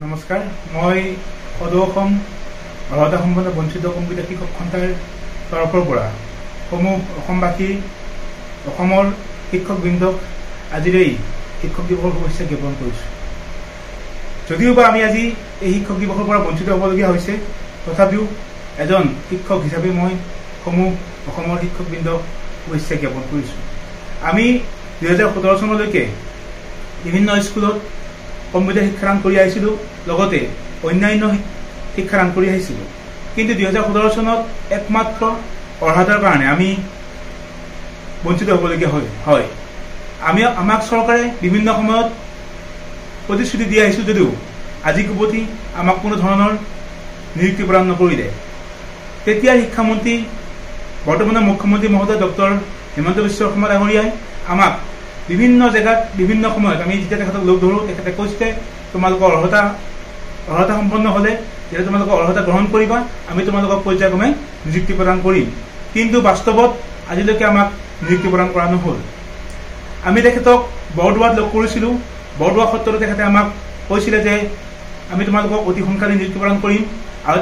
নমস্কাৰ, মই সদৌ অসম অৰ্হতা সম্পন্ন বঞ্চিত কম্পিউটাৰ শিক্ষক সন্থাৰ তৰফৰ পৰা সমূহ অসমবাসী অসমৰ শিক্ষকবৃন্দক আজিৰ এই শিক্ষক দিৱসৰ শুভেচ্ছা জ্ঞাপন কৰিছোঁ। যদিওবা আমি আজি এই শিক্ষক দিৱসৰ পৰা বঞ্চিত হ'বলগীয়া হৈছে, তথাপিও এজন শিক্ষক হিচাপে মই সমূহ অসমৰ শিক্ষকবৃন্দক শুভেচ্ছা জ্ঞাপন কৰিছোঁ। আমি 2017 চনলৈকে বিভিন্ন স্কুলত কম্পিউটাৰ শিক্ষাদান কৰি আহিছিলোঁ, লগতে অন্যান্য শিক্ষাদান কৰি আহিছিলোঁ। কিন্তু 2017 চনত একমাত্ৰ অৰ্হতাৰ কাৰণে আমি বঞ্চিত হ'বলগীয়া হয়। আমাক চৰকাৰে বিভিন্ন সময়ত প্ৰতিশ্ৰুতি দি আহিছোঁ যদিও আজি কুপতি আমাক কোনো ধৰণৰ নিযুক্তি প্ৰদান নকৰিলে। তেতিয়াৰ শিক্ষামন্ত্ৰী বৰ্তমানৰ মুখ্যমন্ত্ৰী মহোদয় ডক্টৰ হিমন্ত বিশ্ব শৰ্মা ডাঙৰীয়াই আমাক বিভিন্ন জেগাত বিভিন্ন সময়ত আমি যেতিয়া তেখেতক লগ ধৰোঁ, তেখেতে কৈছে তোমালোকৰ অৰ্হতা সম্পন্ন হ'লে যেতিয়া তোমালোকৰ অৰ্হতা গ্ৰহণ কৰিবা, আমি তোমালোকক পৰ্যায়ক্ৰমে নিযুক্তি প্ৰদান কৰিম। কিন্তু বাস্তৱত আজিলৈকে আমাক নিযুক্তি প্ৰদান কৰা নহ'ল। আমি তেখেতক বৰদোৱাত লগ কৰিছিলোঁ। বৰদোৱা সত্ৰত তেখেতে আমাক কৈছিলে যে আমি তোমালোকক অতি সোনকালে নিযুক্তি প্ৰদান কৰিম, আৰু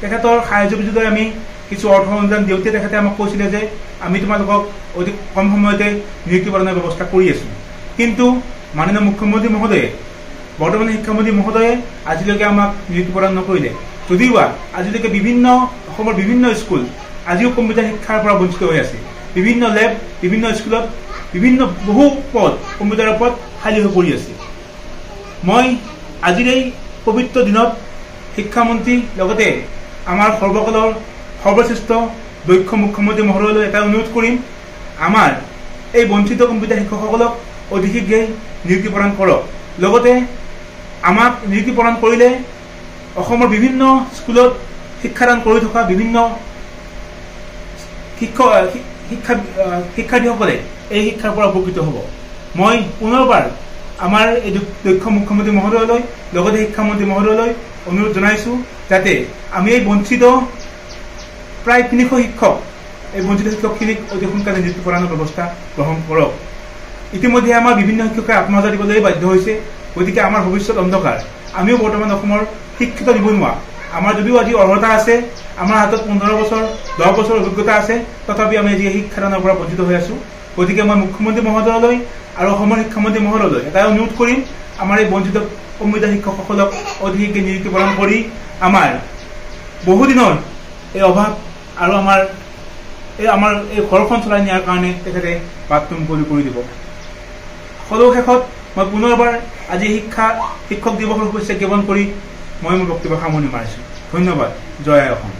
তেখেতৰ সাহায্য বুজিলৈ আমি কিছু অৰ্থ অনুদান দিওঁতে তেখেতে আমাক কৈছিলে যে আমি তোমালোকক অতি কম সময়তে নিযুক্তি প্ৰদানৰ ব্যৱস্থা কৰি আছোঁ। কিন্তু মাননীয় মুখ্যমন্ত্ৰী মহোদয়ে, বৰ্তমান শিক্ষামন্ত্ৰী মহোদয়ে আজিলৈকে আমাক নিযুক্তি প্ৰদান নকৰিলে। যদিওবা আজিলৈকে অসমৰ বিভিন্ন স্কুল আজিও কম্পিউটাৰ শিক্ষাৰ পৰা বঞ্চিত হৈ আছে। বিভিন্ন লেব, বিভিন্ন স্কুলত বহু পদ, কম্পিউটাৰৰ পদ খালী হৈ পৰি আছে। মই আজিৰ এই পবিত্ৰ দিনত শিক্ষামন্ত্ৰী লগতে আমাৰ সৰ্বকালৰ সৰ্বশ্ৰেষ্ঠ দক্ষ মুখ্যমন্ত্ৰী মহোদয়লৈ এটা অনুৰোধ কৰিম, আমাৰ এই বঞ্চিত কম্পিউটাৰ শিক্ষকসকলক অতি শীঘ্ৰেই নিযুক্তি প্ৰদান কৰক। লগতে আমাক নিযুক্তি প্ৰদান কৰিলে অসমৰ বিভিন্ন স্কুলত শিক্ষাদান কৰি থকা বিভিন্ন শিক্ষাৰ্থীসকলে এই শিক্ষাৰ পৰা উপকৃত হ'ব। মই পুনৰবাৰ আমাৰ এই দক্ষ মুখ্যমন্ত্ৰী মহোদয়লৈ লগতে শিক্ষামন্ত্ৰী মহোদয়লৈ অনুৰোধ জনাইছোঁ যাতে আমি এই বঞ্চিত প্ৰায় 300 শিক্ষক, এই বঞ্চিত শিক্ষকখিনিক অতি সোনকালে নিযুক্তি প্ৰদানৰ ব্যৱস্থা গ্ৰহণ কৰক। ইতিমধ্যে আমাৰ বিভিন্ন শিক্ষকে আত্মহত্যা দিবলৈ বাধ্য হৈছে। গতিকে আমাৰ ভৱিষ্যত অন্ধকাৰ। আমিও বৰ্তমান অসমৰ শিক্ষিত নিবনুৱা। আমাৰ যদিও আজি অৰ্হতা আছে, আমাৰ হাতত 15 বছৰ 10 বছৰ অভিজ্ঞতা আছে, তথাপি আমি আজি শিক্ষাদানৰ পৰা বঞ্চিত হৈ আছোঁ। গতিকে মই মুখ্যমন্ত্ৰী মহোদয়লৈ আৰু অসমৰ শিক্ষামন্ত্ৰী মহোদয়লৈ এটাই অনুৰোধ কৰিম, আমাৰ এই বঞ্চিত কম্পিউটাৰ শিক্ষকসকলক অতি শীঘ্ৰে নিযুক্তি প্ৰদান কৰি আমাৰ বহুদিনৰ এই অভাৱ আৰু আমাৰ এই ঘৰখন চলাই নিয়াৰ কাৰণে তেখেতে বাটটো মুকলি কৰি দিব। সৰ্বশেষত মই পুনৰবাৰ আজি শিক্ষক দিৱসৰ শুভেচ্ছা জ্ঞাপন কৰি মই মোৰ বক্তব্য সামৰণি মাৰিছোঁ। ধন্যবাদ। জয় আই অসম।